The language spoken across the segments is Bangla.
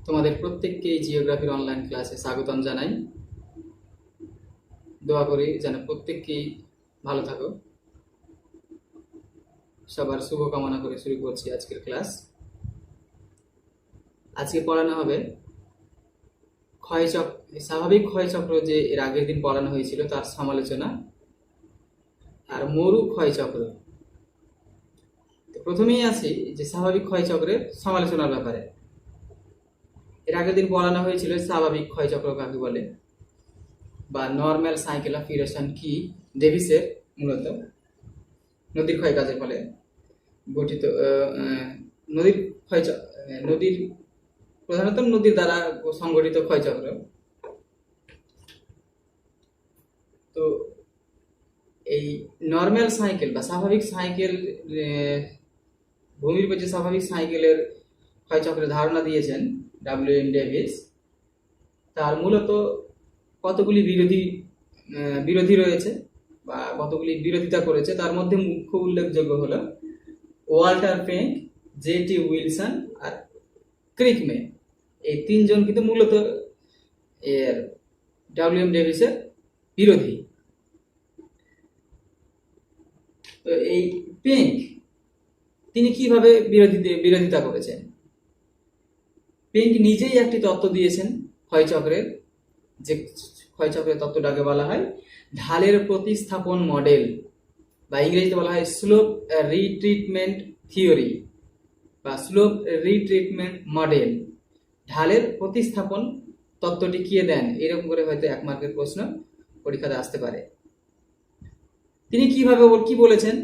তোমাদের প্রত্যেককে জিওগ্রাফির অনলাইন ক্লাসে স্বাগতম জানাই। দোয়া করি যেন প্রত্যেককেই ভালো থাকো। সবার শুভকামনা করে শুরু করছি আজকের ক্লাস। আজকে পড়ানো হবে স্বাভাবিক ক্ষয়চক্র, যে এর আগের দিন পড়ানো হয়েছিল তার সমালোচনা, আর মরু ক্ষয়চক্র। প্রথমেই আসি যে স্বাভাবিক ক্ষয়চক্রের সমালোচনার ব্যাপারে। এর আগের দিন পড়ানো হয়েছিল স্বাভাবিক ক্ষয়চক্র কাকে বলে, বা নর্মাল সাইকেল অফ ইরোশন কি। ডেভিসের মূলত নদীর ক্ষয় কাজের ফলে গঠিত নদীর প্রধানত নদীর দ্বারা সংগঠিত ক্ষয়চক্র। তো এই নর্মাল সাইকেল বা স্বাভাবিক সাইকেল, ভূমির উপর যে স্বাভাবিক সাইকেলের ক্ষয়চক্রের ধারণা দিয়েছেন ডব্লিউ.এম. ডেভিস, তার মূলত কতগুলি বিরোধী রয়েছে বা কতগুলি বিরোধিতা করেছে। তার মধ্যে মুখ্য উল্লেখযোগ্য হলো ওয়াল্টার পেঙ্ক, জে.টি. উইলসন আর ক্রিকম্যান। এই তিনজন কিন্তু মূলত এর ডব্লিউ.এম. ডেভিসের বিরোধী। তো এই পেঙ্ক তিনি কিভাবে বিরোধিতা করেছেন? পেঙ্ক নিজেই একটি তত্ত্ব দিয়েছেন ক্ষয়চক্রের, যে ক্ষয়চক্রের তত্ত্বটাকে বলা হয় ঢালের প্রতিস্থাপন মডেল, বা ইংরেজিতে বলা হয় স্লোপ রিট্রিটমেন্ট থিওরি বা স্লোপ রিট্রিটমেন্ট মডেল। ঢালের প্রতিস্থাপন তত্ত্বটি কে দেন? এরকম করে হয়তো 1 মার্কের প্রশ্ন পরীক্ষাতে আসতে পারে। তিনি কি বলেছেন?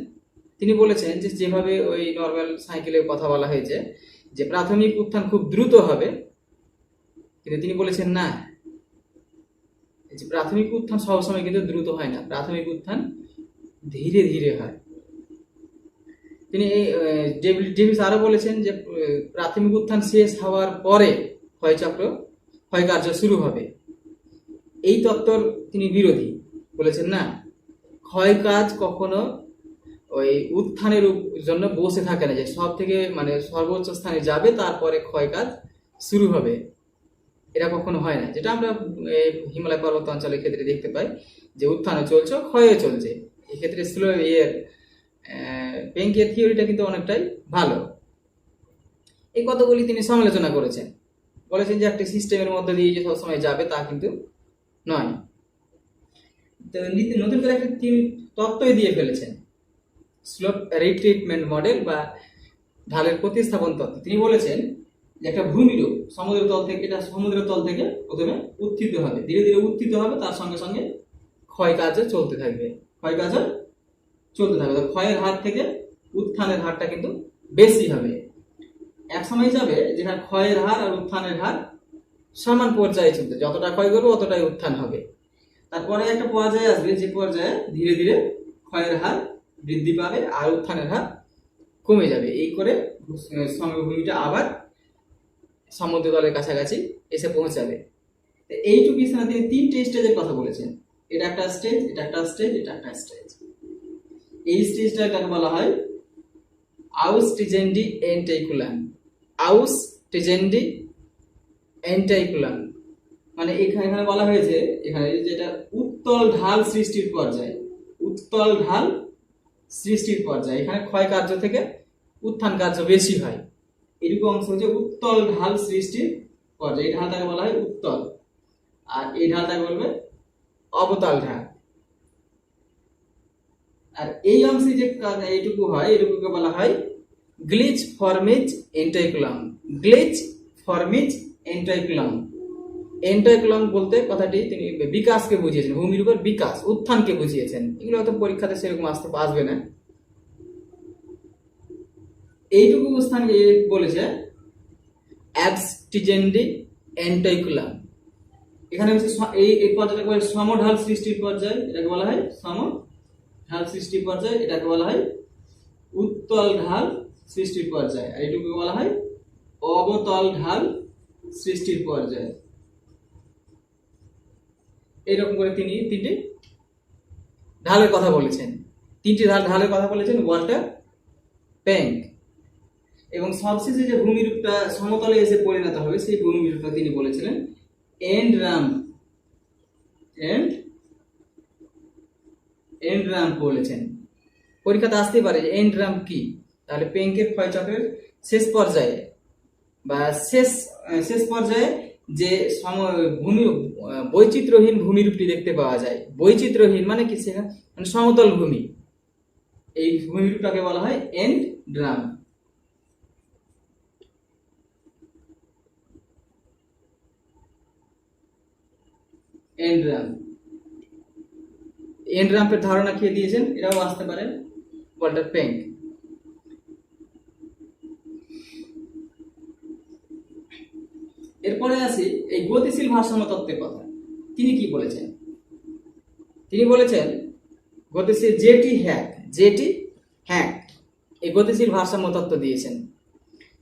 তিনি বলেছেন যে যেভাবে ওই নর্মাল সাইকেলের কথা বলা হয়েছে যে প্রাথমিক উত্থান খুব দ্রুত হবে, কিন্তু তিনি বলেছেন না, যে প্রাথমিক উত্থান সবসময় কিন্তু দ্রুত হয় না, প্রাথমিক উত্থান ধীরে ধীরে হয়। তিনি ডেভিস আরো বলেছেন যে প্রাথমিক উত্থান শেষ হওয়ার পরে ক্ষয়কার্য শুরু হবে। এই তত্ত্বর তিনি বিরোধী, বলেছেন না, ক্ষয়কাজ কখনো ওই উত্থানের জন্য বসে থাকে না, যে সব থেকে সর্বোচ্চ স্থানে যাবে তারপরে ক্ষয়কাজ শুরু হবে, এটা কখনো হয় না। যেটা আমরা হিমালয় পর্বত অঞ্চলের ক্ষেত্রে দেখতে পাই, যে উত্থানও চলছে ক্ষয়ও চলছে। এক্ষেত্রে পেঙ্কের থিওরিটা কিন্তু অনেকটাই ভালো। এই কতগুলি তিনি সমালোচনা করেছেন, বলেছেন যে একটি সিস্টেমের মধ্যে দিয়ে যে সবসময় যাবে তা কিন্তু নয়। তো নতুন করে একটা তিনি তত্ত্বই দিয়ে ফেলেছেন, স্লোপ রিট্রিটমেন্ট মডেল বা ঢালের প্রতিস্থাপন তত্ত্ব। তিনি বলেছেন যে একটা ভূমিরূপ সমুদ্রের তল থেকে প্রথমে উত্থিত হবে, ধীরে ধীরে উত্থিত হবে, তার সঙ্গে সঙ্গে ক্ষয়কার্য চলতে থাকবে। ক্ষয়ের হার থেকে উত্থানের হারটা কিন্তু বেশি হবে। এক সময় যাবে যেখানে ক্ষয়ের হার আর উত্থানের হার সমান পর্যায়ে চলতে, যতটা ক্ষয় করবে অতটাই উত্থান হবে। তারপরে একটা পর্যায়ে আসবে, যে পর্যায়ে ধীরে ধীরে ক্ষয়ের হার বৃদ্ধি পাবে আর উত্থানের হার কমে যাবে। এই করে সমভূমিটা আবার সমুদ্র তলের কাছাকাছি এসে পৌঁছাবে। এইটুকু স্থানে তিনি 3টে স্টেজের কথা বলেছেন। এটা একটা স্টেজ, এটা একটা স্টেজ, এটা একটা স্টেজ। এই স্টেজটাকে বলা হয় আউস্টিজেন্ডি এন্টাইকুলাম। আউস্টিজেন্ডি এন্টাইকুলাম মানে এখানে বলা হয়েছে, এখানে যেটা উত্তল ঢাল সৃষ্টির পর্যায়ে, এখানে ক্ষয় কার্য থেকে উত্থান কার্য বেশি হয়। এরকম অংশ হচ্ছে উত্তল ঢাল সৃষ্টির পর্যায়ে। এই ঢালটাকে বলা হয় উত্তল, আর এই ঢালটাকে বলবে অবতল ঢাল। আর এই অংশে যে এইটুকু হয়, এটুকুকে বলা হয় গ্লিচ ফর্মিজ এন্টাইকুলাম। এন্টাইকুলাম বলতে কথাটি তিনি বিকাশকে বুঝিয়েছেন, ভূমির উপর বিকাশ, উত্থানকে বুঝিয়েছেন। এগুলো হয়তো পরীক্ষাতে সেরকম আসবে না। এইটুকু স্থান বলেছে অ্যাবস্টিজেন্ডি এন্টাইকুলাম। এখানে হচ্ছে এই পর্যায়টাকে বলা হয় সমঢাল সৃষ্টির পর্যায়, এটাকে বলা হয় সমঢাল সৃষ্টির পর্যায়, এটাকে বলা হয় উত্তল ঢাল সৃষ্টির পর্যায়, আর এটুকু বলা হয় অবতল ঢাল সৃষ্টির পর্যায়। এইরকম করে তিনি 3টে ঢালের কথা বলেছেন। 3টি ঢালের কথা বলেছেন ওয়াল্টার পেঙ্ক। এবং সবশেষে যে ভূমিরূপটা সমতলে এসে পরিণত হবে সেই ভূমিরূপটা তিনি বলেছিলেন এন্ড র্যাম্প বলেছেন। পরীক্ষাতে আসতেই পারে যে এন্ড র্যাম্প কি, তাহলে পেঙ্কের ক্ষয়চক্রের শেষ পর্যায়ে বা শেষ পর্যায়ে যে ভূমি বৈচিত্র্যহীন ভূমিরূপটি দেখতে পাওয়া যায়। বৈচিত্র্যহীন মানে কি, সেখানে মানে সমতল ভূমি, এই ভূমিরূপটাকে বলা হয় এন্ড র্যাম্প। এন্ড র্যাম্পের ধারণা কে দিয়েছেন, এটাও আসতে পারে ওয়াল্টার পেঙ্ক। এরপরে আসি এই গতিশীল ভারসাম্য তত্ত্বের কথা। তিনি কি বলেছেন? তিনি বলেছেন গতিশীল জেটি হ্যাক এই গতিশীল ভারসাম্য তত্ত্ব দিয়েছেন।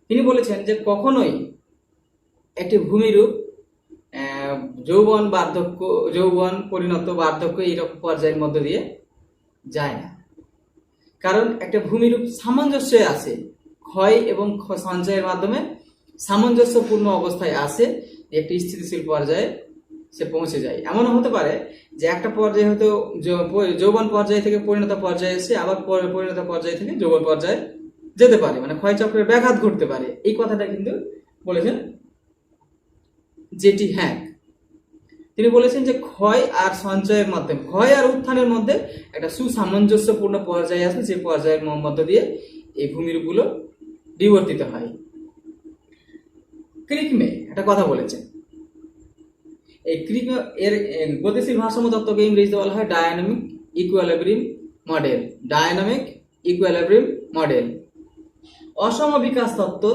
তিনি বলেছেন যে কখনোই একটি ভূমিরূপ যৌবন পরিণত বার্ধক্য এইরকম পর্যায়ের মধ্য দিয়ে যায় না, কারণ একটা ভূমিরূপ সামঞ্জস্যে আছে, ক্ষয় এবং সঞ্চয়ের মাধ্যমে সামঞ্জস্যপূর্ণ অবস্থায় আসে, একটি স্থিতিশীল পর্যায়ে সে পৌঁছে যায়। এমনও হতে পারে যে একটা পর্যায়ে হয়তো যৌবন পর্যায় থেকে পরিণত পর্যায়ে এসে আবার পরিণত পর্যায় থেকে যৌবন পর্যায়ে যেতে পারে, মানে ক্ষয়চক্রের ব্যাঘাত ঘটতে পারে। এই কথাটা কিন্তু বলেছেন জেটি হ্যাক। তিনি বলেছেন যে ক্ষয় আর সঞ্চয়ের মাধ্যমে, ক্ষয় আর উত্থানের মধ্যে একটা সুসামঞ্জস্যপূর্ণ পর্যায়ে আসে, যে পর্যায়ের মধ্য দিয়ে এই ভূমিরূপগুলো বিবর্তিত হয়। ক্রিকমে একটা কথা বলেছেন, এই ক্রিকমে এর গতিশীল ভারসাম্য তত্ত্বকে ইংরেজিতে বলা হয় ডায়নামিক ইকুয়ালিব্রিয়াম মডেল। অসম বিকাশ তত্ত্ব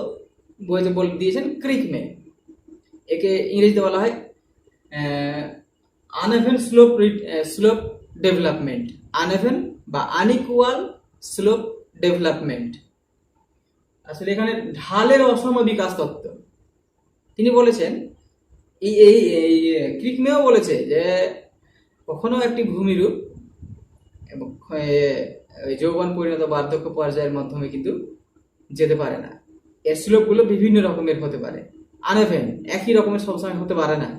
বইতে বলে দিয়েছেন ক্রিকমে। একে ইংরেজিতে বলা হয় আনএভেন স্লোপ ডেভেলপমেন্ট, আনএভেন বা আনইকুয়াল স্লোপ ডেভেলপমেন্ট। আসলে এখানে ঢালের অসম বিকাশ তত্ত্ব তিনি বলেছেন। এই ক্রিকমেও বলেছে যে কখনো একটি ভূমিরূপ এবং যৌবন পরিণত বার্ধক্য পর্যায়ের মাধ্যমে কিন্তু যেতে পারে না। এর স্লোপগুলো বিভিন্ন রকমের হতে পারে, আনএভেন একই রকমের সবসময় হতে পারে না,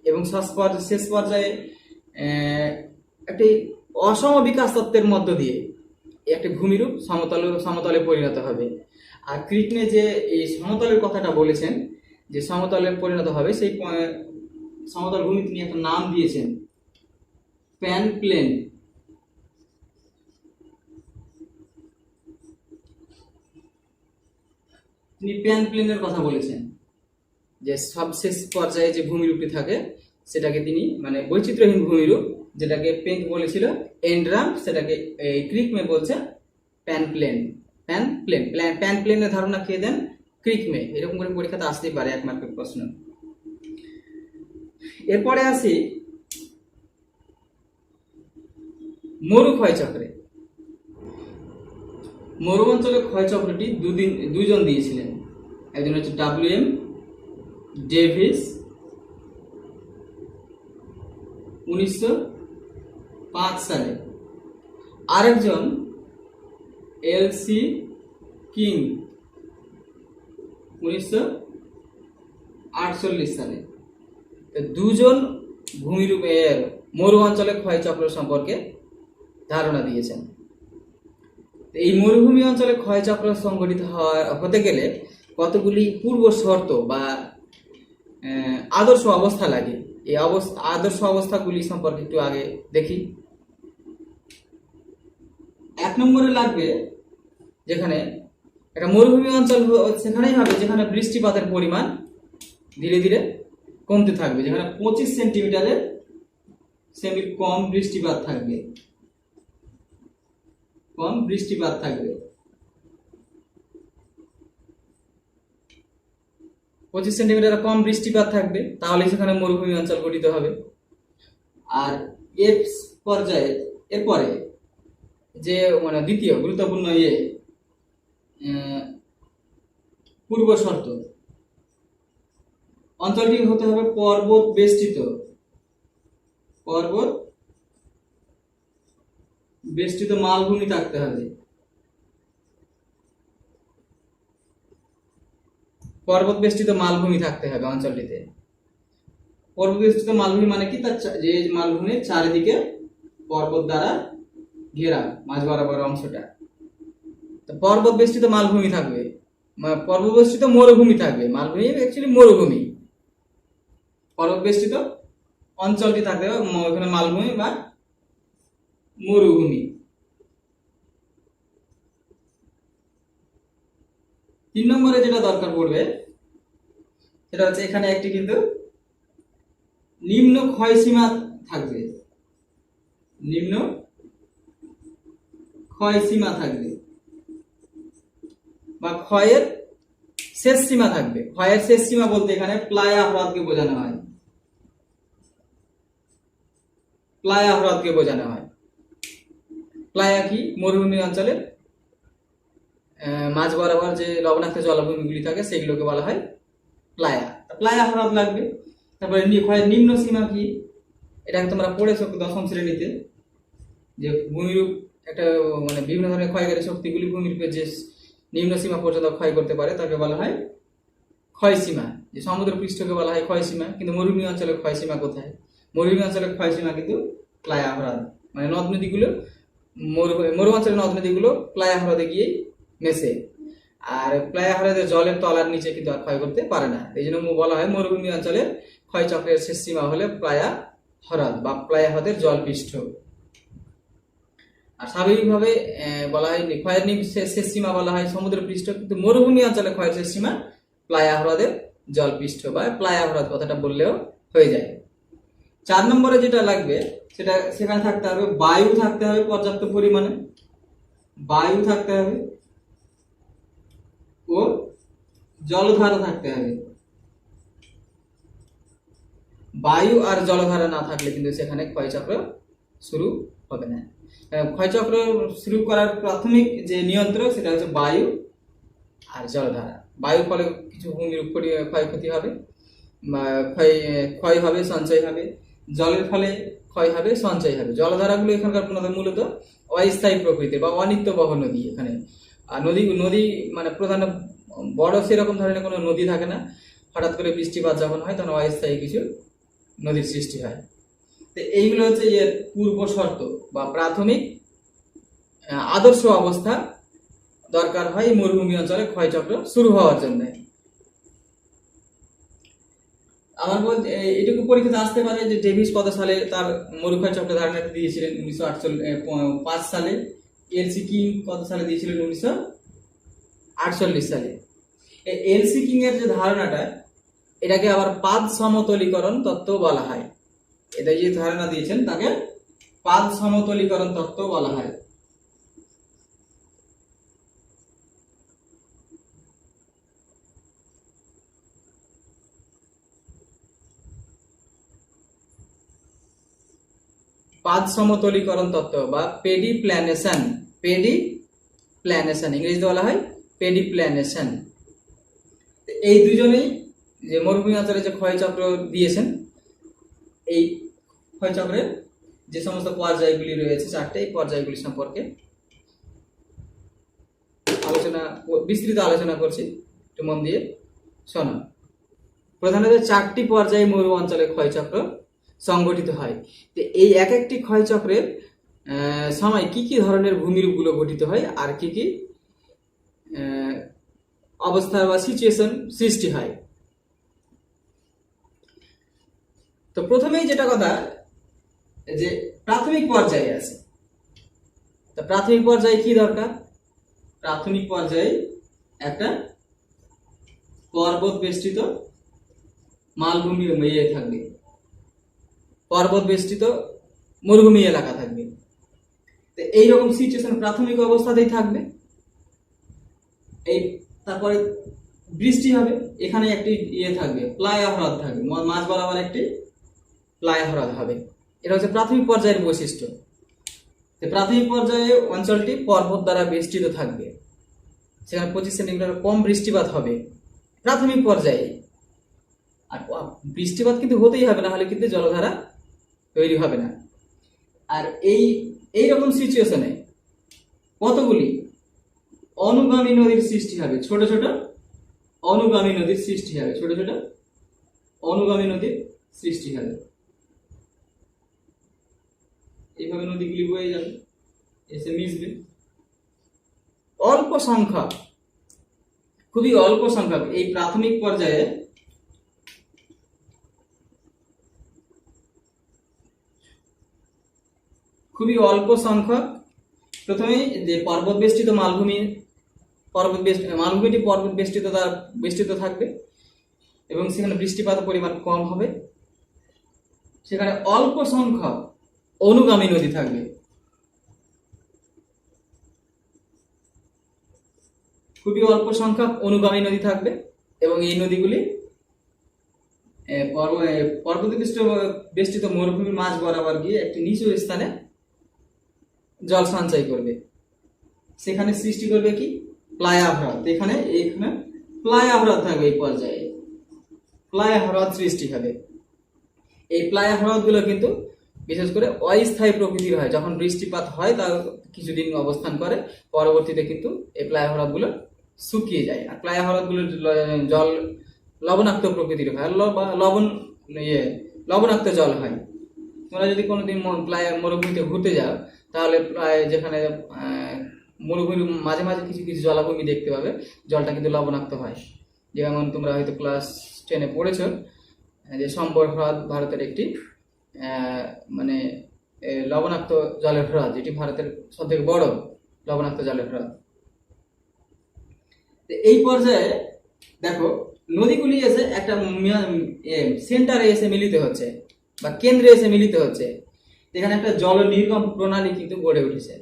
এবং শেষ পর্যায়ে একটি অসম বিকাশ তত্ত্বের মধ্য দিয়ে একটি ভূমিরূপ সমতলে পরিণত হবে। আর ক্রিকমে যে এই সমতলের কথাটা বলেছেন, যে সমতলে পরিণত হবে, সেই সমতল ভূমি তিনি একটা নাম দিয়েছেন প্যান প্লেন। তিনি প্যান প্লেনের কথা বলেছেন, যে সবশেষ পর্যায়ে যে ভূমিরূপটি থাকে সেটাকে তিনি মানে বৈচিত্র্যহীন ভূমিরূপ, যেটাকে পেঙ্ক বলেছিল এন্ড র্যাম্প, সেটাকে ক্রিকমে বলছে প্যান প্লেনের ধারণা কে দেন? ক্রিকমে। এরকম করে পরীক্ষাতে আসতেই পারে 1 মার্কের প্রশ্ন। এরপরে আসি মরু ক্ষয়চক্রে। মরু অঞ্চলের ক্ষয়চক্রটি দুজন দিয়েছিলেন, একজন হচ্ছে WM ডেভিস 1905 সালে, আরেকজন LC কিং 1948 সালে। দুজন ভূমিরূপের মরু অঞ্চলের ক্ষয়চক্র সম্পর্কে ধারণা দিয়েছেন। এই মরুভূমি অঞ্চলে ক্ষয়চক্র সংঘটিত হতে গেলে কতগুলি পূর্ব শর্ত বা আদর্শ অবস্থা লাগে। এই আদর্শ অবস্থাগুলি সম্পর্কে একটু আগে দেখি। 1 নম্বরে লাগবে, যেখানে একটা মরুভূমি অঞ্চল সেখানেই হবে যেখানে বৃষ্টিপাতের পরিমাণ ধীরে ধীরে কমতে থাকবে, যেখানে 25 সেন্টিমিটারের কম বৃষ্টিপাত থাকবে, 25 সেন্টিমিটার কম বৃষ্টিপাত থাকবে, তাহলে সেখানে মরুভূমি অঞ্চল গঠিত হবে। আর এরপরে যে মানে দ্বিতীয় গুরুত্বপূর্ণ পূর্ব শর্ত, অঞ্চলটি হতে হবে পর্বত বেষ্টিত মালভূমি থাকতে হবে। পর্বত বেষ্টিত মালভূমি থাকতে হবে অঞ্চলটিতে। পর্বত বেষ্টিত মালভূমি মানে কি, তার যে মালভূমির চারিদিকে পর্বত দ্বারা ঘেরা মাঝ বরাবর অংশটা। তো পর্বত বেষ্টিত মালভূমি থাকবে, পর্বত বেষ্টিত মরুভূমি থাকবে। মালভূমি অ্যাকচুয়ালি মরুভূমি। পর্বত বেষ্টিত অঞ্চলটি থাকতে হবে ওখানে মালভূমি বা মরুভূমি। 3 নম্বরে যেটা দরকার পড়বে সেটা হচ্ছে এখানে একটি কিন্তু নিম্ন ক্ষয়সীমা থাকবে, নিম্ন ক্ষয়সীমা থাকবে বা ক্ষয়ের শেষ সীমা থাকবে। ক্ষয়ের শেষ সীমা বলতে এখানে প্লায়া হ্রদকে বোঝানো হয়, প্লায়া হ্রদকে বোঝানো হয়। প্লায়া কি, মরুভূমি অঞ্চলের মাঝ বরাবর যে লবণাক্ত জলাভূমিগুলি থাকে সেগুলোকে বলা হয় প্লায়া। প্লায়া হ্রদ লাগবে। তারপরে ক্ষয়ের নিম্ন সীমা কি, এটাকে তোমরা পড়েছো 10ম শ্রেণীতে, যে ভূমিরূপ একটা মানে বিভিন্ন ধরনের ক্ষয়কারী শক্তিগুলি ভূমিরূপের যে নিম্ন সীমা পর্যন্ত ক্ষয় করতে পারে তাকে বলা হয় ক্ষয়সীমা। যে সমুদ্র পৃষ্ঠকে বলা হয় ক্ষয়সীমা, কিন্তু মরুভূমি অঞ্চলের ক্ষয়সীমা কোথায়? মরুভূমি অঞ্চলের ক্ষয়সীমা কিন্তু প্লায়া হ্রদ, মানে নদ নদীগুলো মরু অঞ্চলের নদ নদীগুলো প্লায়া হ্রদে গিয়ে মেশে, আর প্লায়া হ্রদের জলের তলার নিচে কিন্তু আর ক্ষয় করতে পারে না। এই জন্য বলা হয় মরুভূমি অঞ্চলের ক্ষয় চক্রের শেষ সীমা হলে প্লায়া হ্রদ বা প্লায়া হ্রদের জলপৃষ্ঠ। আর স্বাভাবিকভাবে বলা হয় ক্ষয়ের শেষ সীমা বলা হয় সমুদ্র পৃষ্ঠ, কিন্তু মরুভূমি অঞ্চলে ক্ষয়ের শেষ সীমা প্লায়া হ্রদের জলপৃষ্ঠ বা প্লায়া হ্রদ কথাটা বললেও হয়ে যায়। 4 নম্বরে যেটা লাগবে সেটা সেখানে থাকতে হবে বায়ু থাকতে হবে পর্যাপ্ত পরিমাণে, বায়ু থাকতে হবে ও জলধারা থাকতে হবে। বায়ু আর জলধারা না থাকলে কিন্তু সেখানে ক্ষয়চক্র শুরু হবে না। ক্ষয়চক্র শুরু করার প্রাথমিক যে নিয়ন্ত্রক সেটা হচ্ছে বায়ু আর জলধারা। বায়ুর ফলে কিছু ভূমির ক্ষয়ক্ষতি হবে, ক্ষয় হবে, সঞ্চয় হবে। জলের ফলে ক্ষয় হবে, সঞ্চয় হবে। জলধারাগুলো এখানকার মূলত অস্থায়ী প্রকৃতির বা অনিত্য বহ নদী। এখানে আর নদী মানে প্রধান বড় সেরকম ধরনের কোনো নদী থাকে না। হঠাৎ করে বৃষ্টিপাত যখন হয় তখন অস্থায়ী কিছু নদীর সৃষ্টি হয়। তো এইগুলো হচ্ছে এর পূর্ব শর্ত বা প্রাথমিক আদর্শ অবস্থা দরকার হয় মরুভূমি অঞ্চলে ক্ষয়চক্র শুরু হওয়ার জন্য। আমার বলতে এটুকু পরীক্ষাতে আসতে পারে যে ডেভিস কত সালে তার মরুক্ষয় চক্র ধারণাটি দিয়েছিলেন? 1905 সালে। এলসি কিং কত সালে দিয়েছিলেন? 1948 সালে। এলসি কিং এর যে ধারণাটা, এটাকে আবার পাদ সমতলীকরণ তত্ত্ব বলা হয়। এটা যে ধারণা দিয়েছেন তাকে পাদ সমতলীকরণ তত্ত্ব বলা হয়। পাদ সমতলীকরণ তত্ত্ব বা পেডিপ্ল্যানেশন, পেডিপ্ল্যানেশন ইংরেজিতে বলা হয় পেডিপ্ল্যানেশন। এই দুজনেই যে মরুভূমি অঞ্চলে যে ক্ষয়চক্র দিয়েছেন, এই ক্ষয়চক্রের যে সমস্ত পর্যায়গুলি রয়েছে 4টে, এই পর্যায়গুলি সম্পর্কে বিস্তৃত আলোচনা করছি, একটু মন দিয়ে শোনো। প্রধানত 4টি পর্যায়ে মরু অঞ্চলে ক্ষয়চক্র সংগঠিত হয়। তো এই এক একটি ক্ষয়চক্রের সময় কি কি ধরনের ভূমিরূপগুলো গঠিত হয় আর কি কি অবস্থা বা সিচুয়েশন সৃষ্টি হয়। তো প্রথমেই যেটা কথা যে প্রাথমিক পর্যায়ে আছে। তো প্রাথমিক পর্যায়ে কি দরকার? প্রাথমিক পর্যায়ে একটা পর্বত বেষ্টিত মালভূমি থাকবে, পর্বত বেষ্টিত মরুভূমি এলাকা থাকবে। তো এইরকম সিচুয়েশন প্রাথমিক অবস্থাতেই থাকবে। এই তারপরে বৃষ্টি হবে, এখানে একটি থাকবে প্লায়া হ্রদ থাকবে, মাঝ বরাবর একটি প্লায়া হ্রদ হবে। এটা হচ্ছে প্রাথমিক পর্যায়ের বৈশিষ্ট্য। প্রাথমিক পর্যায়ে অঞ্চলটি পর্বত দ্বারা বেষ্টিত থাকবে, সেখানে 25 সেন্টিমিটার কম বৃষ্টিপাত হবে প্রাথমিক পর্যায়ে। আর বৃষ্টিপাত কিন্তু হতেই হবে, না হলে কিন্তু জলধারা তৈরি হবে না। আর এইরকম সিচুয়েশনে কতগুলি অনুগামী নদীর সৃষ্টি হবে, ছোট ছোট অনুগামী নদীর সৃষ্টি হবে, ছোট ছোট অনুগামী নদীর সৃষ্টি হবে। এইভাবে নদীগুলি বয়ে যাবে, এসে মিশবে। অল্প সংখ্যক, খুবই অল্প সংখ্যক এই প্রাথমিক পর্যায়ে খুবই অল্প সংখ্যক প্রথমে যে পর্বত বেষ্টিত মালভূমিটি পর্বত বেষ্টিত দ্বারা বেষ্টিত থাকবে এবং সেখানে বৃষ্টিপাতের পরিমাণ কম হবে। সেখানে অল্প সংখ্যক অনুগামী নদী থাকবে, খুবই অল্প সংখ্যক অনুগামী নদী থাকবে এবং এই নদীগুলি পর্বত বেষ্টিত মরুভূমির মাঝ বরাবর গিয়ে একটি নিচু স্থানে জল সঞ্চয় করবে। সেখানে সৃষ্টি করবে কি প্লায়া হ্রদ। এখানে প্লায়া হ্রদ থাকবে, এই পর্যায়ে প্লায়া হ্রদ সৃষ্টি হবে। এই প্লায়া হ্রদ গুলো কিন্তু বিশেষ করে অস্থায়ী প্রকৃতির হয়, যখন বৃষ্টিপাত হয় তা কিছুদিন অবস্থান করে, পরবর্তীতে কিন্তু এই প্লায়া হ্রদ গুলো শুকিয়ে যায়। আর প্লায়া হ্রদ গুলোর জল লবণাক্ত প্রকৃতির হয়, লবণাক্ত জল হয়। তোমরা যদি কোনোদিন প্লায়া মরুভূমিতে ঘুরতে যাও তাহলে প্রায় যেখানে মরুভূমির মাঝে মাঝে কিছু কিছু জলাভূমি দেখতে পাবে, জলটা কিন্তু লবণাক্ত হয়। যেমন তোমরা হয়তো ক্লাস 10-এ পড়েছ যে সম্বর হ্রদ ভারতের একটি মানে লবণাক্ত জলের হ্রদ, যেটি ভারতের সবথেকে বড় লবণাক্ত জলের হ্রদ। এই পর্যায়ে দেখো নদীগুলি এসে একটা সেন্টারে এসে মিলিত হচ্ছে বা কেন্দ্রে এসে মিলিত হচ্ছে। এখানে একটা জল নির্গম প্রণালী কিন্তু গড়ে উঠেছে।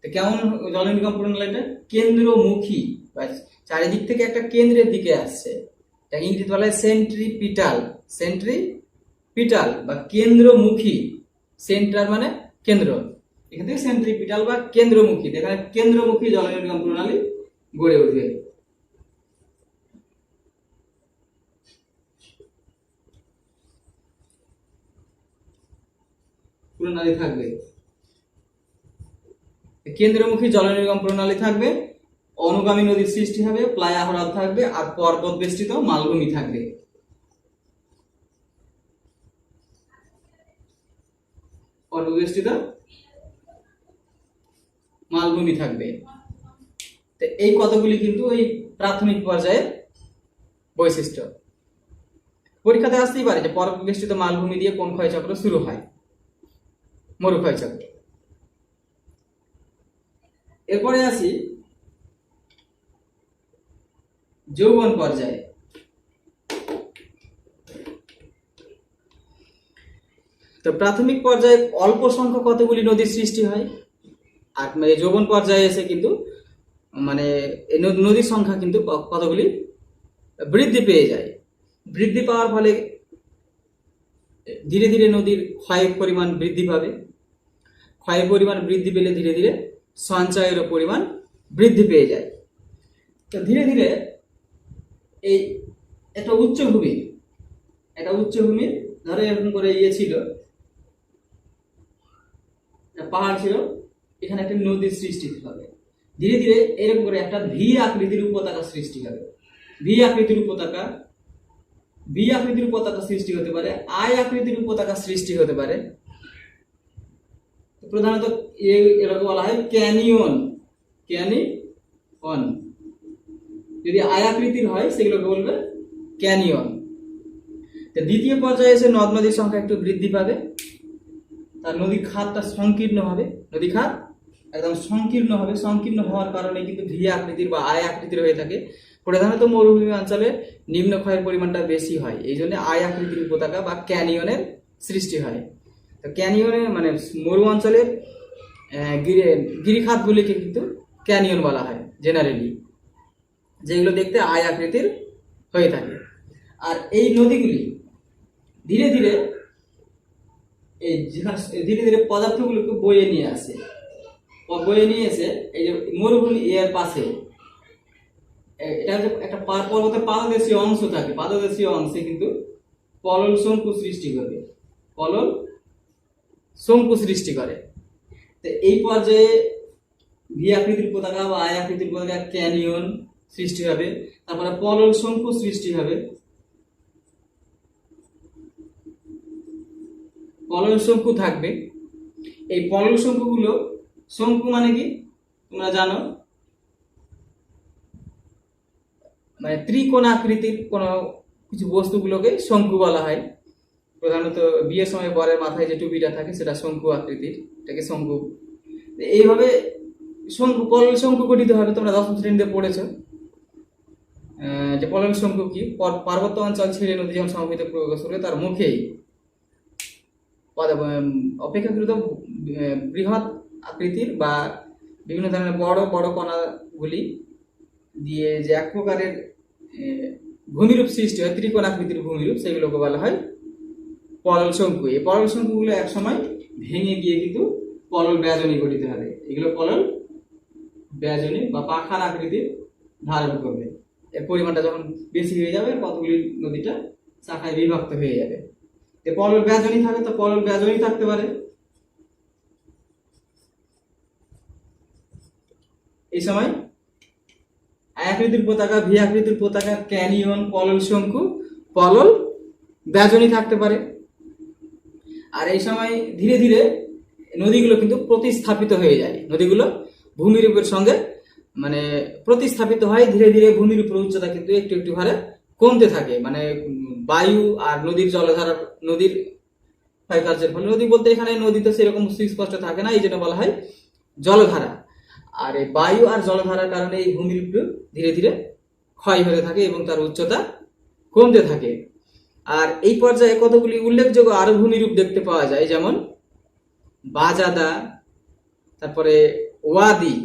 তো কেমন জল নির্গম প্রণালীটা? কেন্দ্রমুখী, বা চারিদিক থেকে একটা কেন্দ্রের দিকে আসছে। ইংরেজিতে বলা হয় সেন্ট্রিপিটাল বা কেন্দ্রমুখী। সেন্টার মানে কেন্দ্র, এখান থেকে সেন্ট্রিপিটাল বা কেন্দ্রমুখী। এখানে কেন্দ্রমুখী জল নির্গম প্রণালী গড়ে উঠবে। প্রণালী থাকবে, কেন্দ্রমুখী জল নির্গম প্রণালী থাকবে, অনুগামী নদীর সৃষ্টি হবে, প্লায়া হ্রদ থাকবে, আর পর্বত বেষ্টিত মালভূমি থাকবে। পর্বত বেষ্টিত মালভূমি থাকবে। তো এই কতগুলি কিন্তু এই প্রাথমিক পর্যায়ের বৈশিষ্ট্য। পরীক্ষাতে আসতেই পারে যে পর্বত বেষ্টিত মালভূমি দিয়ে কোন ক্ষয়চক্র শুরু হয়? মরু ক্ষয়চক্র। এরপরে আসি যৌবন পর্যায়ে। তো প্রাথমিক পর্যায়ে অল্প সংখ্যক কতগুলি নদীর সৃষ্টি হয়, আর যৌবন পর্যায়ে এসে কিন্তু মানে নদীর সংখ্যা কিন্তু কতগুলি বৃদ্ধি পেয়ে যায়। বৃদ্ধি পাওয়ার ফলে ধীরে ধীরে নদীর ক্ষয়ের পরিমাণ বৃদ্ধি পাবে। ক্ষয়ের পরিমাণ বৃদ্ধি পেলে ধীরে ধীরে সঞ্চয়েরও পরিমাণ বৃদ্ধি পেয়ে যায়। তো ধীরে ধীরে এই একটা উচ্চভূমির ধরো এরকম করে ছিল, পাহাড় ছিল, এখানে একটা নদীর সৃষ্টি হবে। ধীরে ধীরে এরকম করে একটা ভি আকৃতির উপত্যকা সৃষ্টি হবে। ভি আকৃতির উপত্যকা সৃষ্টি হতে পারে, আই আকৃতির উপত্যকা সৃষ্টি হতে পারে। প্রধানত এরকম বলা হয় ক্যানিয়ন। যদি আই আকৃতির হয় সেগুলোকে বলবে ক্যানিয়ন। দ্বিতীয় পর্যায়ে এসে নদ নদীর সংখ্যা একটু বৃদ্ধি পাবে, তার নদী খাতটা সংকীর্ণ হবে। নদী খাত একদম সংকীর্ণ হওয়ার কারণে কিন্তু ভি আকৃতির বা আয় আকৃতির হয়ে থাকে। প্রধানত মরুভূমি অঞ্চলে নিম্ন ক্ষয়ের পরিমাণটা বেশি হয়, এই জন্য আয় আকৃতির উপত্যকা বা ক্যানিয়নের সৃষ্টি হয়। তো ক্যানিয়নে মানে মরু অঞ্চলের গিরিখাতগুলিকে কিন্তু ক্যানিয়ন বলা হয় জেনারেলি, যেগুলো দেখতে আয় আকৃতির হয়ে থাকে। আর এই নদীগুলি ধীরে ধীরে পদার্থগুলোকে বয়ে নিয়ে এসে এই যে মরুভূমি এর পাশে এটা হচ্ছে একটা পর্বতের পাদদেশীয় অংশ থাকে। পাদদেশীয় অংশে কিন্তু পলল শঙ্কু সৃষ্টি করে। তো এই পর্যায়ে ভি আকৃতির উপত্যকা বা আয় আকৃতির উপত্যকা ক্যানিয়ন সৃষ্টি হবে, তারপরে পলল শঙ্কু সৃষ্টি হবে। পলল শঙ্কু থাকবে। এই পলল শঙ্কুগুলো, শঙ্কু মানে কি তোমরা জানো, মানে ত্রিকোণ আকৃতির কোনো কিছু বস্তুগুলোকে শঙ্কু বলা হয়। প্রধানত বিয়ের সময় বরের মাথায় যে টুপিটা থাকে সেটা শঙ্কু আকৃতির, এটাকে শঙ্কু। এইভাবে শঙ্কু, পলল শঙ্কু গঠিত হবে। তোমরা দশম শ্রেণীতে পড়েছো যে পলল শঙ্কু কি, পার্বত্য অঞ্চল ছেড়ে নদী যখন সমভূমিতে প্রবেশ করে তার মুখেই অপেক্ষাকৃত বৃহৎ আকৃতির বা বিভিন্ন ধরনের বড় বড় কণাগুলি দিয়ে যে এক প্রকারের ভূমিরূপ সৃষ্টি হয়, ত্রিকোণ আকৃতির ভূমিরূপ, সেগুলোকে বলা হয় পলল শঙ্কু। এই পলল শঙ্কুগুলো এক সময় ভেঙে গিয়ে কিন্তু পলল ব্যাজনী গঠিত হবে। এগুলো পলল ব্যাজনী বা পাখার আকৃতির ধারণ করবে। এর পরিমাণটা যখন বেশি হয়ে যাবে, কতগুলি নদীটা শাখায় বিভক্ত হয়ে যাবে। পলল ব্যাজনী থাকে, তো পলল ব্যাজনী থাকতে পারে। এই সময় আকৃতির পতাকা, ভি আকৃতির পতাকা, ক্যানিয়ন, পলল শঙ্কু, পলল ব্যাজনী থাকতে পারে। আর এই সময় ধীরে ধীরে নদীগুলো কিন্তু প্রতিস্থাপিত হয়ে যায়। নদীগুলো ভূমিরূপের সঙ্গে মানে প্রতিস্থাপিত হয়। ধীরে ধীরে ভূমিরূপের উচ্চতা কিন্তু একটু একটু হারে কমতে থাকে। মানে বায়ু আর নদীর জলধারা, নদীর ক্ষয়কার্যের ফলে, নদী বলতে এখানে নদী তো সেরকম সুস্পষ্ট থাকে না, এই জন্য বলা হয় জলধারা। আর এই বায়ু আর জলধারার কারণে এই ভূমিরূপ ধীরে ধীরে ক্ষয় হতে থাকে এবং তার উচ্চতা কমতে থাকে। আর এই পর্যায়ে কতগুলি উল্লেখযোগ্য আরো ভূমিরূপ দেখতে পাওয়া যায়, যেমন বাজাদা, তারপরে ওয়াদি।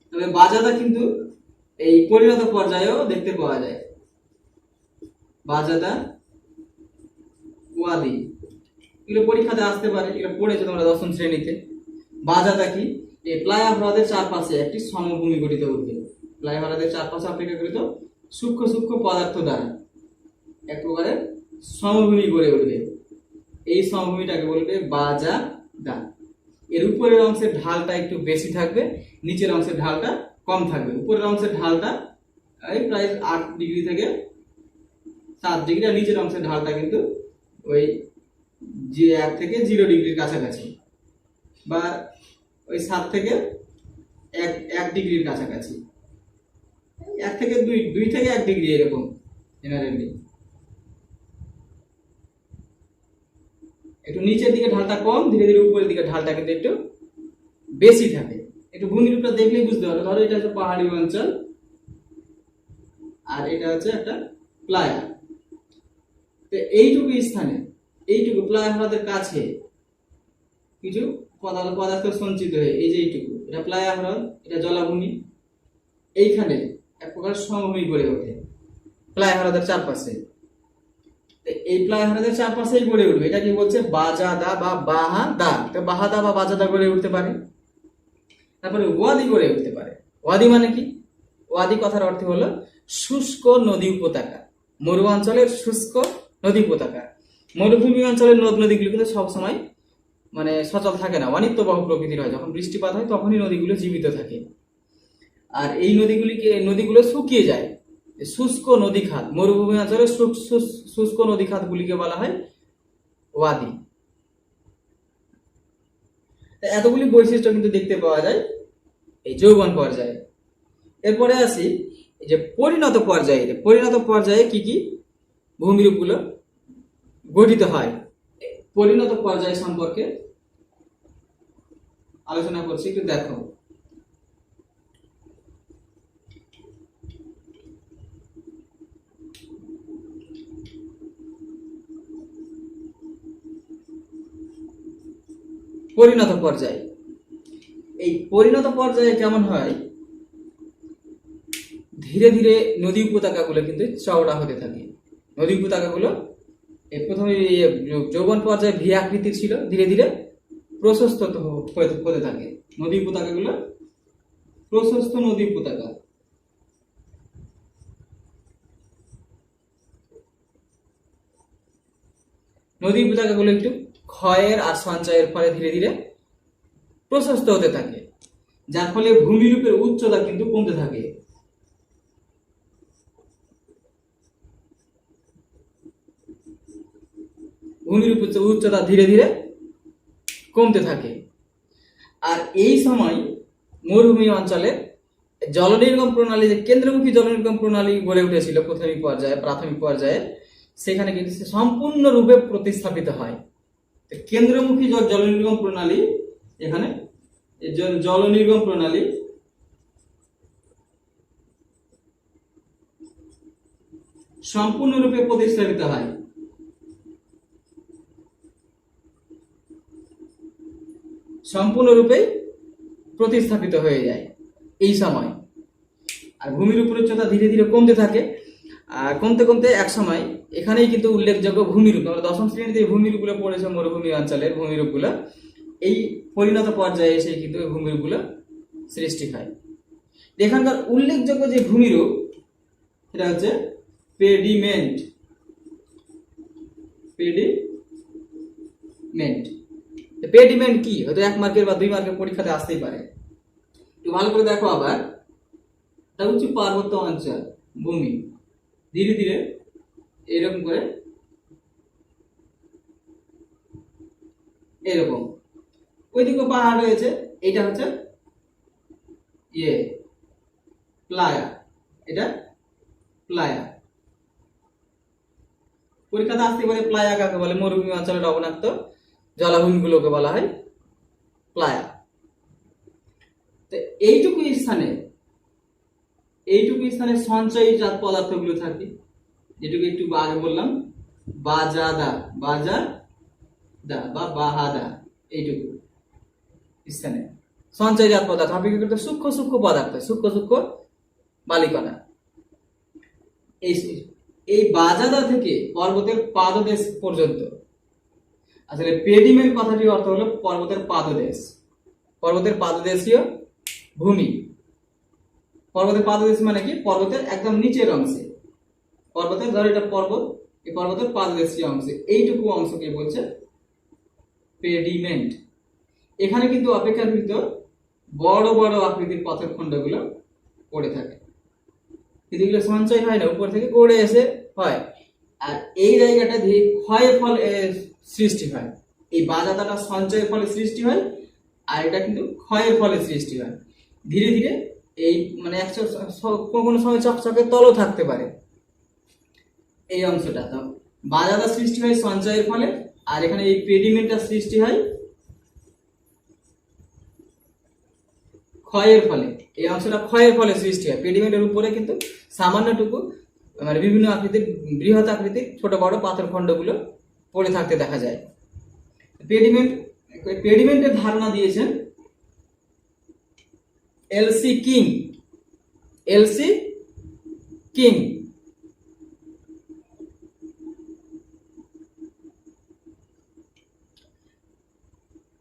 তবে বাজাদা কিন্তু এই পরিণত পর্যায়েও দেখতে পাওয়া যায়। বাজাদা, ওয়াদি, এগুলো পরীক্ষাতে আসতে পারে, এগুলো পড়েছো তোমরা দশম শ্রেণীতে। বাজাদা কি, এই প্লায়া হ্রদের চারপাশে একটি সমভূমি গঠিত উঠবে। প্লায়া হ্রদের চারপাশে অপেক্ষাকৃত সূক্ষ্ম সূক্ষ্ম পদার্থ দ্বারা এক প্রকারের সমভূমি গড়ে উঠবে। এই সমভূমিটাকে বলবে বাজাদা। এর উপরের অংশের ঢালটা একটু বেশি থাকবে, নিচের অংশের ঢালটা কম থাকবে। উপরের অংশের ঢালটা প্রায় 8 ডিগ্রি থেকে 7 ডিগ্রি, আর নিচের অংশের ঢালটা কিন্তু ওই 1 থেকে 0 ডিগ্রির কাছাকাছি, বা ওই 7 থেকে 1 ডিগ্রির কাছাকাছি, 1 থেকে 2 থেকে 1 ডিগ্রি এরকম জেনারেলি। একটু নিচের দিকে ঢালটা কম, ধীরে ধীরে উপরের দিকে ঢালটা কিন্তু একটু বেশি থাকে। একটু ভূমিরূপটা দেখলেই বুঝতে পারবে। ধরো এটা হচ্ছে পাহাড়ি অঞ্চল, আর এটা হচ্ছে একটা প্লায়া। তো এইটুকু স্থানে, এইটুকু প্লায়া হ্রদের কাছে কিছু পদার্থ সঞ্চিত হয়ে, এই যে এইটুকু, এটা প্লায়া হ্রদ, এটা জলাভূমি, এইখানে এক প্রকার সমভূমি গড়ে ওঠে প্লায়া হ্রদের চারপাশে। এই প্লায়া হ্রদের চারপাশেই গড়ে উঠবে। এটা কি বলছে, বাজাদা বা বাহাদা। তো বাহাদা বা বাজাদা গড়ে উঠতে পারে। তারপরে ওয়াদি গড়ে উঠতে পারে। ওয়াদি মানে কি, ওয়াদি কথার অর্থ হলো শুষ্ক নদী উপত্যকা। মরু অঞ্চলের শুষ্ক নদী উপত্যকা। মরুভূমি অঞ্চলের নদ নদীগুলো কিন্তু সবসময় মানে সচল থাকে না, অনিত্যবহ প্রকৃতির হয়। যখন বৃষ্টিপাত হয় তখনই নদীগুলো জীবিত থাকে। আর এই নদীগুলো শুকিয়ে যায়। শুষ্ক নদী খাত, মরুভূমি অঞ্চলের শুষ্ক নদী খাত গুলিকে বলা হয় ওয়াদি। এতগুলি বৈশিষ্ট্য কিন্তু দেখতে পাওয়া যায় এই যৌবন পর্যায়ে। এরপরে আসি এই যে পরিণত পর্যায়ে। পরিণত পর্যায়ে কি কি ভূমিরূপগুলো গঠিত হয়, পরিণত পর্যায় সম্পর্কে আলোচনা করছি, একটু দেখো। পরিণত পর্যায়, এই পরিণত পর্যায়ে কেমন হয়, ধীরে ধীরে নদী উপত্যকাগুলো কিন্তু চওড়া হতে থাকে। নদী উপত্যকাগুলো প্রথমে যৌবন পর্যায়ে ভি আকৃতির ছিল, ধীরে ধীরে প্রশস্ত হতে থাকে নদী উপত্যকাগুলো, প্রশস্ত নদী উপত্যকা। নদী উপত্যকাগুলো একটু ক্ষয়ের আর সঞ্চয়ের ফলে ধীরে ধীরে প্রশস্ত হতে থাকে। যার ফলে ভূমিরূপের উচ্চতা কিন্তু কমতে থাকে। ভূমিরূপের উচ্চতা ধীরে ধীরে কমতে থাকে। আর এই সময় মরুভূমি অঞ্চলে জলনির্গম প্রণালী, যে কেন্দ্রমুখী জলনির্গম প্রণালী গড়ে উঠেছিল প্রাথমিক পর্যায়ে, সেখানে কিন্তু সম্পূর্ণরূপে প্রতিস্থাপিত হয়। কেন্দ্রমুখী জলনির্গম প্রণালী, এখানে জলনির্গম প্রণালী সম্পূর্ণরূপে প্রতিস্থাপিত হয়। সম্পূর্ণরূপে প্রতিস্থাপিত হয়ে যায় এই সময়। আর ভূমিরূপের উচ্চতা ধীরে ধীরে কমতে থাকে। আর কমতে কমতে এক সময় এখানেই কিন্তু উল্লেখযোগ্য ভূমিরূপ, আমরা দশম শ্রেণীতে ভূমিরূপগুলো পড়েছে, মরুভূমি অঞ্চলের ভূমিরূপগুলো, এই পরিণত পর্যায়ে এসে কিন্তু এই ভূমিরূপগুলো সৃষ্টি হয়। এখানকার উল্লেখযোগ্য যে ভূমিরূপ সেটা হচ্ছে পেডিমেন্ট। পেডিমেন্ট কি, হয়তো 1 মার্কের বা 2 মার্কের পরীক্ষাতে আসতেই পারে। একটু ভালো করে দেখো আবার। এটা হচ্ছে পার্বত্য অঞ্চল ভূমি, ধীরে ধীরে এরকম করে এরকম, ওইদিকে পাহাড় রয়েছে, এটা হচ্ছে প্লায়া, এটা প্লায়া। পরীক্ষাতে আসতে পারে প্লায়া কাকে বলে, মরুভূমি অঞ্চলের লবণাক্ত জলাভূমিগুলোকে বলা হয় প্লায়া। তো এইটুকু স্থানে সঞ্চয়জাত পদার্থগুলো থাকে, যেটুকু একটু আগে বললাম, বাজাদা বা বাহাদা, এইটুকু স্থানে সঞ্চয়জাত পদার্থ, অপেক্ষাকৃত সূক্ষ্ম পদার্থ, সূক্ষ্ম বালিকণা। এই বাজাদা থেকে পর্বতের পাদদেশ পর্যন্ত, আসলে পেডিমেন্ট কথাটির অর্থ হলো পর্বতের পাদদেশ, পর্বতের পাদদেশীয় ভূমি। পর্বতের পাদদেশ মানে কি, পর্বতের একদম নিচের অংশে, পর্বতের, ধর এটা পর্বত, এই পর্বতের পাদদেশীয় অংশে, এইটুকু অংশকে বলছে পেডিমেন্ট। এখানে কিন্তু অপেক্ষাকৃত বড় বড় আকৃতির পাথরখণ্ডগুলো পড়ে থাকে, কিন্তু এগুলো সঞ্চয় হয় না, উপর থেকে গড়ে এসে হয়। আর এই জায়গাটা দিয়ে ক্ষয়ের ফলে সৃষ্টি হয়, এই বাজাদাটা সঞ্চয়ের ফলে সৃষ্টি হয়, আর এটা কিন্তু ক্ষয়ের ফলে সৃষ্টি হয়। ধীরে ধীরে এই মানে কোনো সময় চকচকে তলও থাকতে পারে এই অংশটা। তো বাজাদা সৃষ্টি হয় সঞ্চয়ের ফলে, আর এখানে এই পেডিমেন্টটা সৃষ্টি হয় ক্ষয়ের ফলে। এই অংশটা ক্ষয়ের ফলে সৃষ্টি হয়। পেডিমেন্টের উপরে কিন্তু সামান্যটুকু মানে বিভিন্ন আকৃতির, বৃহৎ আকৃতির ছোট বড় পাথরখণ্ডগুলো পড়ে থাকতে দেখা যায়। পেডিমেন্টের ধারণা দিয়েছেন এলসি কিং।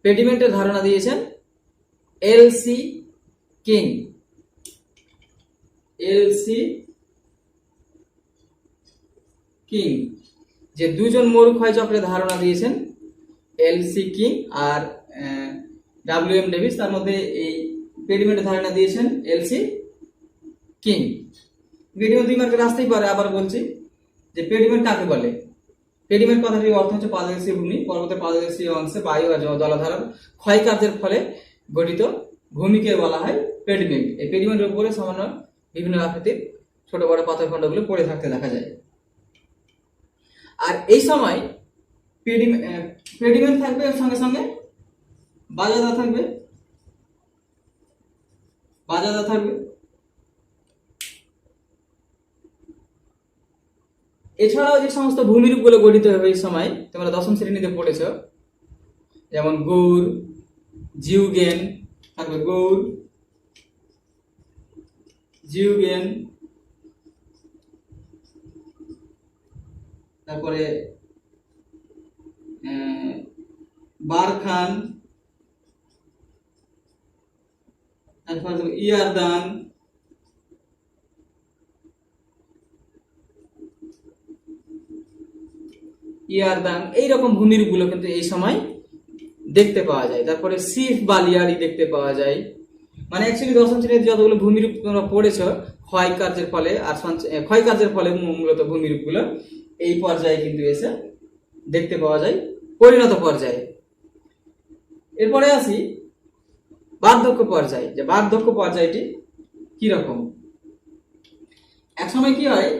পেডিমেন্টের ধারণা দিয়েছেন এলসি কিং। যে দুজন মরুক্ষয় চক্রের ধারণা দিয়েছেন, এলসি কিং আর ডব্লিউ.এম. ডেভিস, তার মধ্যে এই পেডিমেন্টের ধারণা দিয়েছেন এলসি কিং। পেডিমেন্ট 2 মার্কের আসতেই পারে। আবার বলছি যে পেডিমেন্ট কাকে বলে। পেডিমেন্ট কথাটির অর্থ হচ্ছে পাদদেশীয় ভূমি, পর্বতের পাদদেশীয় অংশে বায়ু আর জলাধারার ক্ষয়কার্যের ফলে গঠিত ভূমিকে বলা হয় পেডিমেন্ট। এই পেডিমেন্টের উপরে সামান্য বিভিন্ন আকৃতির ছোট বড় পাথরখণ্ডগুলো পড়ে থাকতে দেখা যায়। আর এই সময় পেডিমেন্ট থাকবে, সঙ্গে সঙ্গে বাজাদা থাকবে। এছাড়াও যে সমস্ত ভূমিরূপগুলো গঠিত হবে এই সময়, তোমরা দশম শ্রেণীতে পড়েছ, যেমন গৌর, জিউগেন থাকবে, তারপরে বারখান, তারপরে ইয়ারদান, এইরকম ভূমিরূপগুলো কিন্তু এই সময় দেখতে পাওয়া যায়। তারপরে সিফ বালিয়ারি দেখতে পাওয়া যায়, মানে অ্যাকচুয়ালি দশম শ্রেণীর যতগুলো ভূমিরূপ তোমরা পড়েছো ক্ষয় কার্যের ফলে আর ক্ষয় কার্যের ফলে মূলত ভূমিরূপগুলো এই পর্যায়ে কিন্তু এসে দেখতে পাওয়া যায় পরিণত পর্যায়ে। এরপরে আসি বার্ধক্য পর্যায়ে, যে বার্ধক্য পর্যায়টি কি রকম। একসময় কি হয়,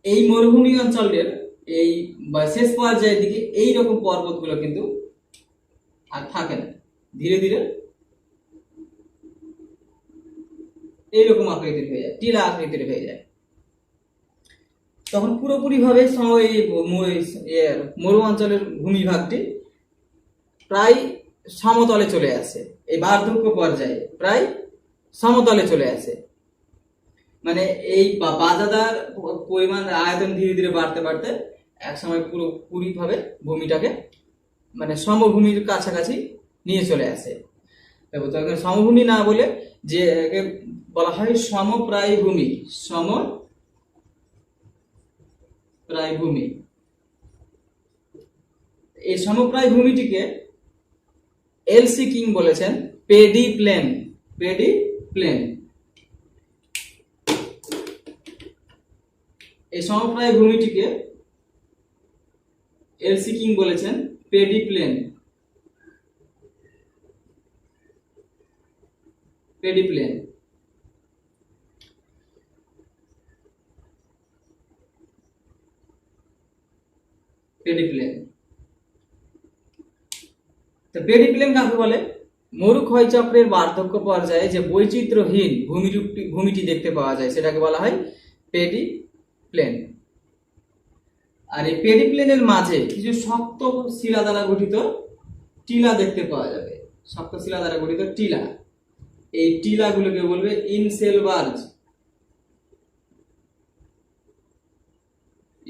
এই মরুভূমি অঞ্চলের এই শেষ পর্যায়ের দিকে এই রকম পর্বতগুলো কিন্তু আর থাকে না, ধীরে ধীরে এইরকম আকৃতির হয়ে যায়, টিলা আকৃতির হয়ে যায়। তখন পুরোপুরি ভাবে মরু অঞ্চলের ভূমিভাগটি প্রায় সমতলে চলে আসে। এই বার্ধক্য পর্যায়ে প্রায় সমতলে চলে আসে, মানে এই বাজাদার পরিমাণ আয়তন ধীরে ধীরে বাড়তে বাড়তে একসময় পুরোপুরি ভাবে ভূমিটাকে মানে সমভূমির কাছাকাছি নিয়ে চলে আসে। সমভূমি না বলে যে বলা হয় সমপ্রায় ভূমি, সমপ্রায় ভূমি। এই সমপ্রায় ভূমিটিকে এলসি কিং বলেছেন পেডি প্লেন, পেডি প্লেন। এই সমপ্রায় ভূমিটিকে এলসি কিং বলেছেন pediplain, pediplain. Pediplain, তো পেডি প্লেন কাকে বলে? মরু ক্ষয় চক্রের বার্ধক্য পর্যায়ে যে বৈচিত্র্যহীন ভূমিটি দেখতে পাওয়া যায় সেটাকে বলা হয় পেডি প্লেন। আর এই পেডি প্লেনের মাঝে কিছু শক্ত শিলা দ্বারা গঠিত টিলা দেখতে পাওয়া যাবে, শক্ত শিলা দ্বারা গঠিত টিলা। এই টিলাগুলোকে বলবে ইনসেলবার্জ,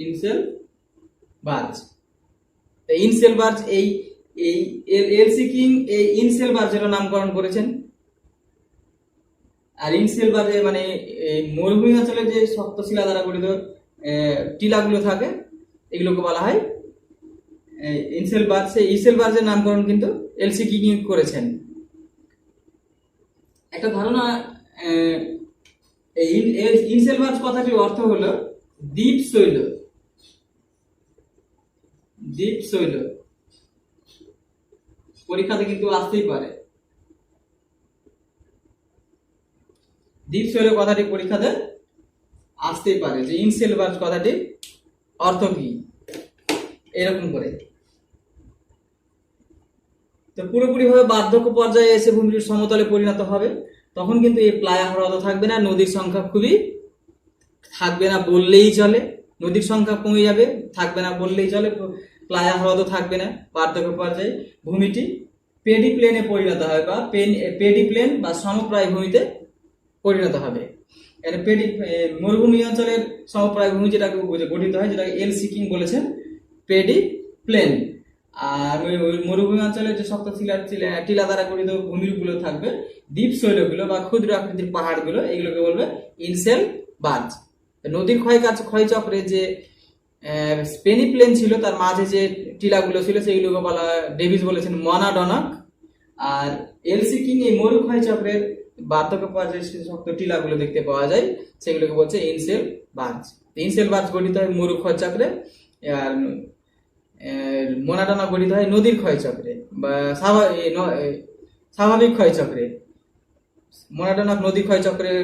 ইনসেলবার্জ। ইনসেলবার্জ এই এলসি কিং এই ইনসেলবার্জের নামকরণ করেছেন। আর ইনসেলবার্জে মানে মরুভূমি অঞ্চলে যে শক্ত শিলা দ্বারা গঠিত টিলাগুলো থাকে এগুলোকে বলা হয় ইনসেলবার্জ। সেই ইনসেলবার্জের নামকরণ কিন্তু এলসি কিং করেছেন। একটা ধারণা, ইনসেলবার্জ কথাটির অর্থ হলো দ্বীপ শৈল, দ্বীপ শৈল। পরীক্ষাতে কিন্তু আসতেই পারে দ্বীপ শৈল কথাটি, পরীক্ষাতে আসতেই পারে যে ইনসেলবার্জ কথাটি অর্থ কি, এরকম করে। তো পুরোপুরি ভাবে বার্ধক্য পর্যায়ে এসে ভূমিটি সমতলে পরিণত হবে, তখন কিন্তু এই প্লায়া হ্রদ থাকবে না, নদীর সংখ্যা খুবই থাকবে না বললেই চলে, নদীর সংখ্যা কমে যাবে, থাকবে না বললেই চলে, প্লায়া হ্রদ থাকবে না। বার্ধক্য পর্যায়ে ভূমিটি পেডি প্লেনে পরিণত হবে বা পেডি প্লেন বা সমপ্রায় ভূমিতে পরিণত হবে। মরুভূমি অঞ্চলের সমপ্রায় ভূমি যেটাকে গঠিত হয়, যেটাকে এলসি কিং বলেছেন পেডি প্লেন। আর ওই মরুভূমি অঞ্চলের যে শক্ত টিলা দ্বারা গঠিত ভূমিগুলো থাকবে, দ্বীপ শৈলগুলো বা ক্ষুদ্র আকৃতির পাহাড়গুলো, এগুলোকে বলবে ইনসেলবার্জ। নদীর ক্ষয় চক্রে যে পেনি প্লেন ছিল তার মাঝে যে টিলাগুলো ছিল সেগুলোকে বলা ডেভিস বলেছেন মনাডনক। আর এলসি কিং এই মরু ক্ষয় চক্রের বার্ধক্য পর্যায়ে শক্ত টিলাগুলো দেখতে পাওয়া যায় সেগুলোকে বলছে ইনসেলবার্জ। ইনসেলবার্জ গঠিত হয় মরু ক্ষয় চক্রে, আর মোনাডনক গঠিত হয় নদীর ক্ষয় চক্রে বা স্বাভাবিক ক্ষয় চক্রে। মোনাডনক নদী ক্ষয় চক্রের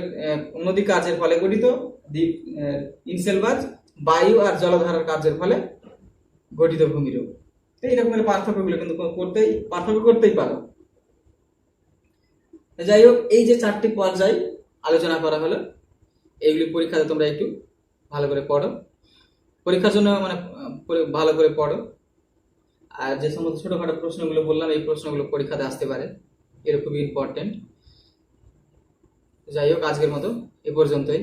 নদী কাজের ফলে গঠিত, ইনসেলবার্জ বায়ু আর জলধারার কার্যের ফলে গঠিত ভূমিরূপ। এই রকমের পার্থক্যগুলো কিন্তু পার্থক্য করতেই পারো। যাই হোক, এই যে 4টি পর্যায় আলোচনা করা হলো, এইগুলি পরীক্ষাতে তোমরা একটু ভালো করে পড়ো, পরীক্ষার জন্য মানে ভালো করে পড়ো। আর যে সমস্ত ছোটখাটো প্রশ্নগুলো বললাম এই প্রশ্নগুলো পরীক্ষাতে আসতে পারে, এটা খুবই ইম্পর্টেন্ট। যাই হোক, আজকের মতো এ পর্যন্তই।